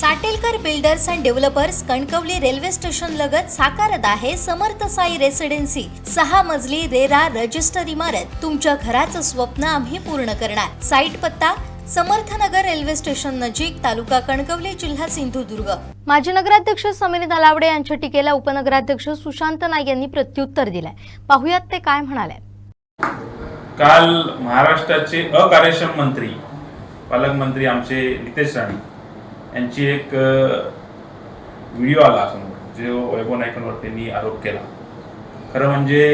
Satelkar builders and developers Kankavli railway station लगत साकारत आहे समर्थ साई रेसिडेन्सी 6 मजली रेरा रजिस्टर इमारत। तुमच्या घराचं स्वप्न आम्ही पूर्ण करणार। साईट पत्ता समर्थनगर रेल्वे स्टेशन नजीक, तालुका कणकवली, जिल्हा सिंधुदुर्ग। माजी नगराध्यक्ष समीर नलावडे यांच्या टीकेला उपनगराध्यक्ष सुशांत नाईक यांनी प्रत्युत्तर दिलंय। पाहुयात ते काय म्हणाले। काल महाराष्ट्राचे अकार्यक्षम मंत्री पालकमंत्री आमचे नितेश राणे यांची एक व्हिडिओ आला समोर, जो वैभव नाईकांवर त्यांनी आरोप केला। खरं म्हणजे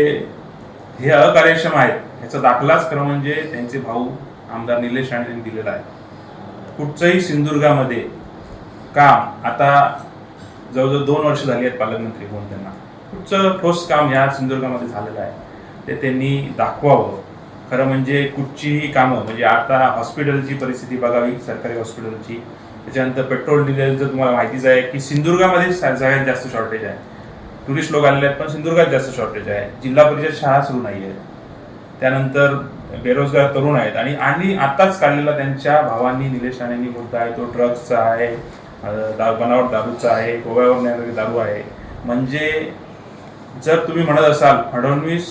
हे अकार्यक्षम आहेत याचा दाखलाच खरं म्हणजे त्यांचे भाऊ आमदार निलेश राणे यांनी दिलेला आहे। कुठचंही सिंधुदुर्गामध्ये काम आता जवळजवळ 2 वर्ष झाली आहेत पालकमंत्री होऊन, त्यांना कुठचं ठोस काम या सिंधुदुर्गामध्ये झालेलं आहे ते त्यांनी दाखवावं। खरं म्हणजे कुठचीही कामं म्हणजे आता हॉस्पिटलची परिस्थिती बघावी, सरकारी हॉस्पिटलची, त्याच्यानंतर पेट्रोल डिझेलचं तुम्हाला माहितीच आहे की सिंधुदुर्गामध्ये सगळ्यात जास्त शॉर्टेज आहे। टुरिस्ट लोक आलेले आहेत पण सिंधुदुर्गात जास्त शॉर्टेज आहे। जिल्हा परिषद शाळा सुरू नाही आहेत, त्यानंतर बेरोजगार तरुण आहेत आणि आताच काढलेला त्यांच्या भावांनी निलेश राणेंनी मुद्दा आहे तो ड्रग्सचा आहे, बनावट दारूचा आहे, गोव्यावर नेणारी दारू आहे। म्हणजे जर तुम्ही म्हणत असाल फडणवीस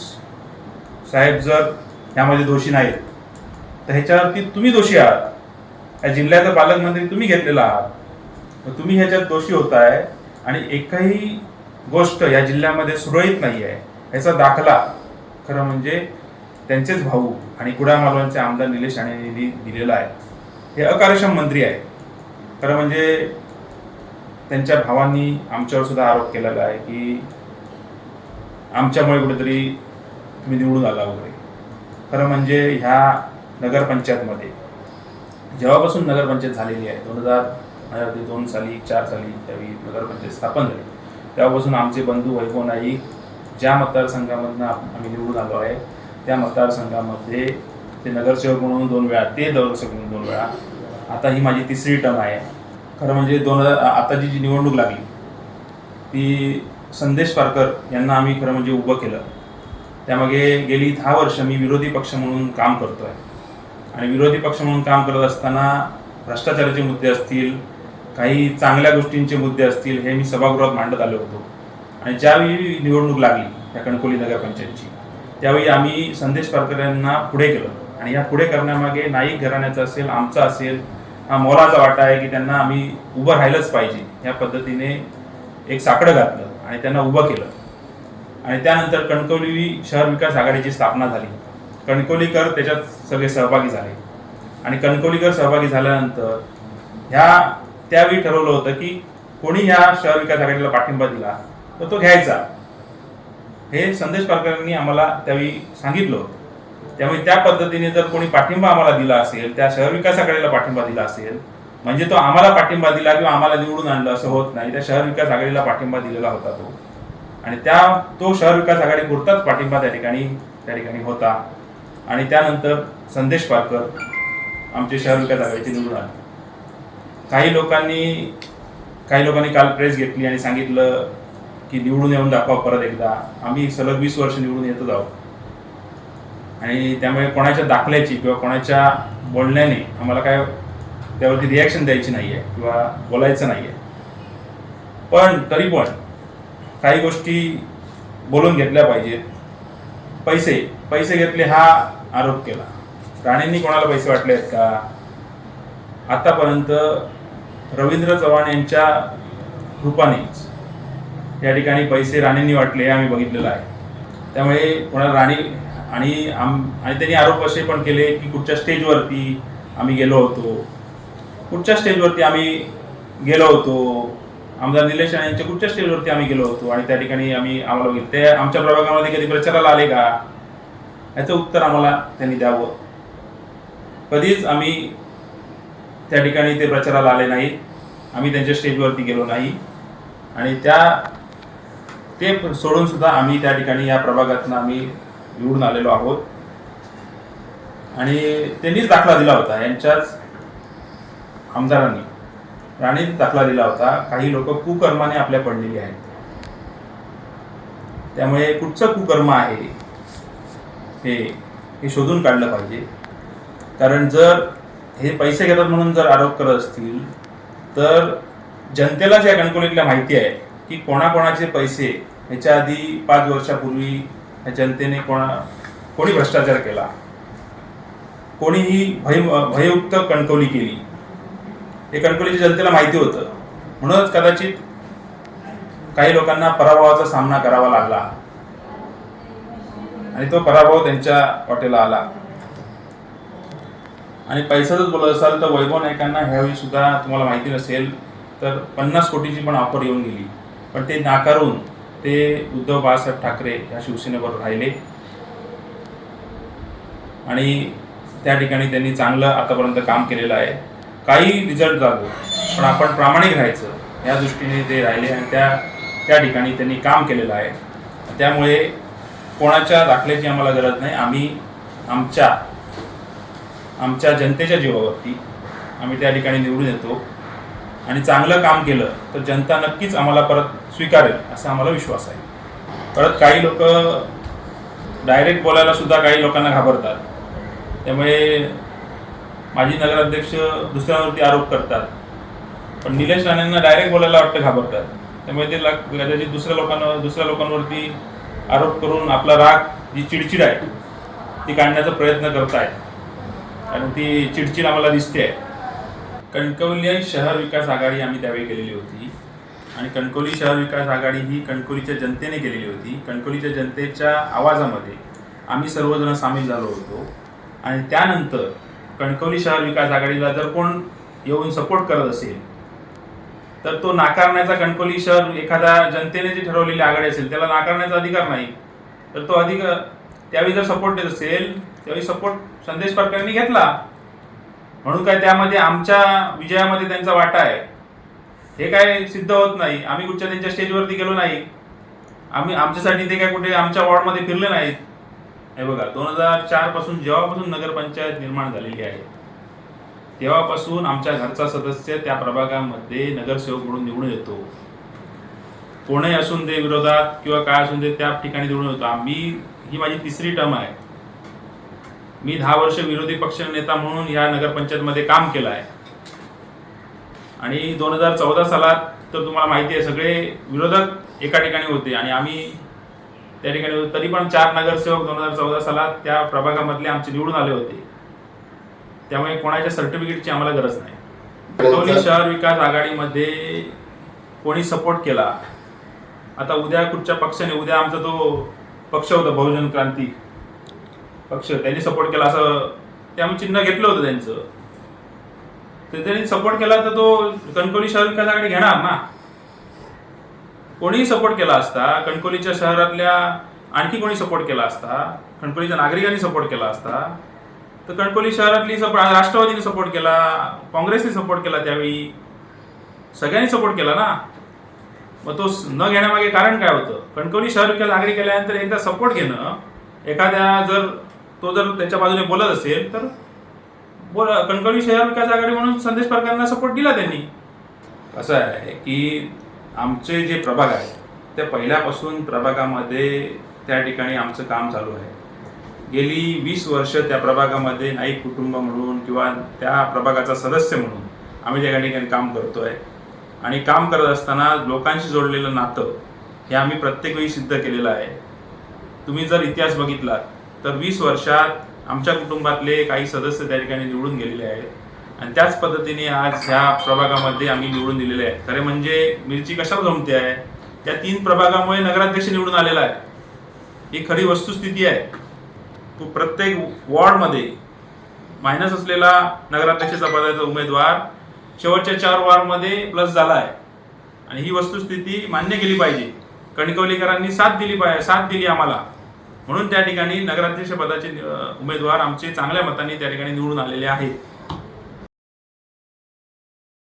साहेब जर यामध्ये दोषी नाहीत तर ह्याच्यावरती तुम्ही दोषी आहात। या जिल्ह्याचा पालकमंत्री तुम्ही घेतलेला आहात, तुम्ही ह्याच्यात दोषी होताय आणि एकही गोष्ट या जिल्ह्यामध्ये सुरळीत नाही आहे याचा दाखला खरं म्हणजे त्यांचेच भाऊ आणि कुडाळ मालवणचे आमदार निलेश राणे यांनी दिलेला आहे। हे अकार्यक्षम मंत्री आहे। खरं म्हणजे त्यांच्या भावांनी आमच्यावर सुद्धा आरोप केलेला आहे की आमच्यामुळे कुठेतरी तुम्ही निवडून आला वगैरे। खरं म्हणजे ह्या नगरपंचायतमध्ये जेव्हापासून नगरपंचायत झालेली आहे 2002 साली 4 साली त्यावेळी नगरपंचायत स्थापन झाली, तेव्हापासून आमचे बंधू वैभव नाईक ज्या मतदारसंघामधनं आम्ही निवडून आलो आहे त्या मतदारसंघामध्ये ते नगरसेवक म्हणून 2 वेळा, ते नगरसेवक म्हणून 2 वेळा, आता ही माझी 3री टर्म आहे। खरं म्हणजे आताची जी निवडणूक लागली ती संदेश पारकर यांना आम्ही खरं म्हणजे उभं केलं। त्यामागे गेली 10 वर्ष मी विरोधी पक्ष म्हणून काम करतोय आणि विरोधी पक्ष म्हणून काम करत असताना भ्रष्टाचाराचे मुद्दे असतील, काही चांगल्या गोष्टींचे मुद्दे असतील, हे मी सभागृहात मांडत आलो होतो। आणि ज्यावेळी निवडणूक लागली त्या कणकवली नगरपंचायतची त्यावेळी आम्ही संदेश पारकर यांना पुढे केलं आणि या पुढे करण्यामागे नाईक घराण्याचा असेल, आमचा असेल, हा मोलाचा वाटा आहे की त्यांना आम्ही उभं राहिलंच पाहिजे या पद्धतीने एक साकडं घातलं आणि त्यांना उभं केलं। आणि त्यानंतर कणकवली शहर विकास आघाडीची स्थापना झाली। कणकवलीकर त्याच्यात सगळे सहभागी झाले आणि कणकवलीकर सहभागी झाल्यानंतर त्यावेळी ठरवलं होतं की कोणी ह्या शहर विकास आघाडीला पाठिंबा दिला तर तो घ्यायचा, हे संदेश पारकरांनी आम्हाला त्यावेळी सांगितलं होतं। त्यामुळे त्या पद्धतीने जर कोणी पाठिंबा आम्हाला दिला असेल, त्या शहर विकास आघाडीला पाठिंबा दिला असेल, म्हणजे तो आम्हाला पाठिंबा दिला किंवा आम्हाला निवडून आणलं असं होत नाही। त्या शहर विकास आघाडीला पाठिंबा दिलेला होता तो आणि तो शहर विकास आघाडी पुरताच पाठिंबा त्या ठिकाणी होता। आणि त्यानंतर संदेश पारकर आमचे शहर विकास आघाडीचे निवडून आले। काही लोकांनी काल प्रेस घेतली आणि सांगितलं की निवडून येऊन दाखवा परत एकदा। आम्ही सलग 20 वर्ष निवडून येतच आहोत आणि त्यामुळे कोणाच्या दाखल्याची किंवा कोणाच्या बोलण्याने आम्हाला काय त्यावरती रिॲक्शन द्यायची नाही आहे किंवा बोलायचं नाही आहे। पण तरी पण काही गोष्टी बोलून घेतल्या पाहिजेत। पैसे घेतले हा आरोप केला, राणेंनी कोणाला पैसे वाटले आहेत का? आतापर्यंत रवींद्र चव्हाण यांच्या रूपानेच या ठिकाणी पैसे राणेंनी वाटले आम्ही बघितलेलं आहे। त्यामुळे कोणाला राणे आणि त्यांनी आरोप असे पण केले की कुठच्या स्टेजवरती आम्ही गेलो होतो, आमदार निलेश राणे यांच्या कुठच्या स्टेजवरती आम्ही गेलो होतो आणि त्या ठिकाणी आम्हाला बघितलं, ते आमच्या प्रभागामध्ये कधी प्रचाराला आले का याचं उत्तर आम्हाला त्यांनी द्यावं। कधीच आम्ही त्या ठिकाणी ते प्रचाराला आले नाही, आम्ही त्यांच्या स्टेजवरती गेलो नाही आणि ते सोडून सुद्धा आम्ही त्या ठिकाणी या प्रभागातून आम्ही निवडून आलेलो आहोत आणि त्यांनीच दाखला दिला होता, यांच्याच आमदारांनी राणेंनी दाखला दिला होता। काही लोक कुकर्माने आपल्या पडलेली आहेत, त्यामुळे कुठचं कुकर्म आहे हे शोधून काढलं पाहिजे। कारण जर हे पैसे घेतात म्हणून जर आरोप करत असतील तर जनतेलाच या कणकवलीतल्या माहिती आहे की कोणाकोणाचे पैसे ह्याच्या आधी 5 वर्षापूर्वी या जनतेने कोणी भ्रष्टाचार केला, कोणीही भययुक्त कणकवली केली, हे कणकवलीच्या जनतेला माहिती होतं. म्हणूनच कदाचित काही लोकांना पराभवाचा सामना करावा लागला आणि तो पराभव त्यांच्या वाटेला आला. आणि पैशाचंच बोलत असाल तर वैभव नाईकांना ह्यावेळी सुद्धा तुम्हाला माहिती नसेल तर 50 कोटीची पण ऑफर येऊन गेली, पण ते नाकारून ते उद्धव बाळासाहेब ठाकरे या शिवसेनेवर राहिले आणि त्या ठिकाणी त्यांनी चांगलं आतापर्यंत काम केलेलं आहे. काही रिझल्ट लागो पण आपण प्रामाणिक राहायचं या दृष्टीने ते राहिले आणि त्या ठिकाणी त्यांनी काम केलेलं आहे. त्यामुळे कोणाच्या दाखल्याची आम्हाला गरज नाही. आम्ही आमच्या जनतेच्या जीवावरती आम्ही त्या ठिकाणी निवडून येतो आणि चांगलं काम केलं तर जनता नक्कीच आम्हाला परत स्वीकारेल असा आम्हाला विश्वास आहे. परत काही लोक डायरेक्ट बोलायला सुद्धा काही लोकांना घाबरतात. त्यामुळे माजी नगराध्यक्ष दुसऱ्यांवरती आरोप करतात, पण निलेश राणेंना डायरेक्ट बोलायला वाटतं घाबरतात. त्यामुळे ते कदाचित दुसऱ्या लोकांवरती आरोप करून आपला राग, जी चिडचिड आहे ती काढण्याचा प्रयत्न करत आहेत आणि ती चिडचिड आम्हाला दिसते आहे. कणकवली शहर विकास आघाडी आम्ही त्यावेळी केलेली होती आणि कणकवली शहर विकास आघाडी ही कणकवलीच्या जनतेने केलेली होती. कणकवलीच्या जनतेच्या आवाजामध्ये आम्ही सर्वजण सामील झालो होतो आणि त्यानंतर कणकवली शहर विकास आघाडीला जर कोण येऊन सपोर्ट करत असेल तर तो नाकारण्याचा, कणकवली शहर एखाद्या जनतेने जी ठरवलेली आघाडी असेल त्याला नाकारण्याचा अधिकार नाही. तर तो अधिकार त्यावेळी जर सपोर्ट देत असेल त्यावेळी सपोर्ट संदेश पारकरांनी घेतला, म्हणून काय त्यामध्ये आमच्या विजयामध्ये त्यांचा वाटा आहे हे काय सिद्ध होत नाही. आम्ही कुठच्या त्यांच्या स्टेजवरती गेलो नाही, आमच्यासाठी ते काय कुठे आमच्या वॉर्डमध्ये फिरले नाहीत. हे बघा, 2004 पासून जेव्हापासून नगरपंचायत निर्माण झालेली आहे तेव्हापासून आमच्या घरचा सदस्य त्या प्रभागामध्ये नगरसेवक म्हणून निवडून येतो. कोणीही असून दे विरोधात किंवा काय असून दे त्या ठिकाणी निवडून येतो. ही माझी 3री टर्म आहे. मी 10 वर्ष विरोधी पक्ष नेता म्हणून या नगरपंचायतमध्ये काम केलं आहे आणि 2014 सालात तर तुम्हाला माहिती आहे सगळे विरोधक एका ठिकाणी होते आणि आम्ही त्या ठिकाणी तरी पण 4 नगरसेवक 2014 सालात त्या प्रभागामधले आमचे निवडून आले होते. त्यामुळे कोणाच्या सर्टिफिकेटची आम्हाला गरज नाही. कणकवली शहर विकास आघाडीमध्ये कोणी सपोर्ट केला, आता उद्या कुठच्या पक्षाने, उद्या आमचा तो पक्ष होता बहुजन क्रांती पक्ष, त्यांनी सपोर्ट केला असं ते आम्ही चिन्ह घेतलं होतं त्यांचं, तर त्यांनी सपोर्ट केला तर तो कणकवली शहर विकास आघाडी घेणार ना. कोणीही सपोर्ट केला असता, कणकवलीच्या शहरातल्या आणखी कोणी सपोर्ट केला असता, कणकवलीच्या नागरिकांनी सपोर्ट केला असता तर कणकवली शहरातली राष्ट्रवादीने सपोर्ट केला, काँग्रेसने सपोर्ट केला, त्यावेळी सगळ्यांनी सपोर्ट केला ना. मग तो न घेण्यामागे कारण काय होतं? कणकवली शहर विकास आघाडी केल्यानंतर एकदा सपोर्ट घेणं, एखाद्या जर त्याच्या बाजूने बोलत असेल तर कणकवली शहर विकास आघाडी म्हणून संदेश पारकरांना सपोर्ट दिला त्यांनी. असं आहे की आमचे जे प्रभाग आहेत त्या पहिल्यापासून प्रभागामध्ये त्या ठिकाणी आमचं काम चालू आहे. गेली 20 वर्ष त्या प्रभागामध्ये नाईक कुटुंब म्हणून किंवा त्या प्रभागाचा सदस्य म्हणून आम्ही त्या ठिकाणी काम करतोय आणि काम करत असताना लोकांशी जोडलेलं नातं हे आम्ही प्रत्येक वेळी सिद्ध केलेलं आहे. तुम्ही जर इतिहास बघितला तर 20 वर्षात आमच्या कुटुंबातले काही सदस्य त्या ठिकाणी निवडून गेलेले आहेत आणि त्याच पद्धतीने आज ह्या प्रभागामध्ये आम्ही निवडून दिलेले आहेत. खरे म्हणजे मिरची कशावर जमते आहे, त्या 3 प्रभागामुळे नगराध्यक्ष निवडून आलेला आहे. ही खरी वस्तुस्थिती आहे. तो प्रत्येक वॉर्डमध्ये मायनस असलेला नगराध्यक्षाचा पदाचा उमेदवार शेवटच्या 4 वॉर्डमध्ये प्लस झाला आहे आणि ही वस्तुस्थिती मान्य केली पाहिजे. कणकवलीकरांनी साथ दिली आम्हाला, म्हणून त्या ठिकाणी नगराध्यक्ष पदाचे उमेदवार आमचे चांगल्या मतांनी त्या ठिकाणी निवडून आलेले आहेत.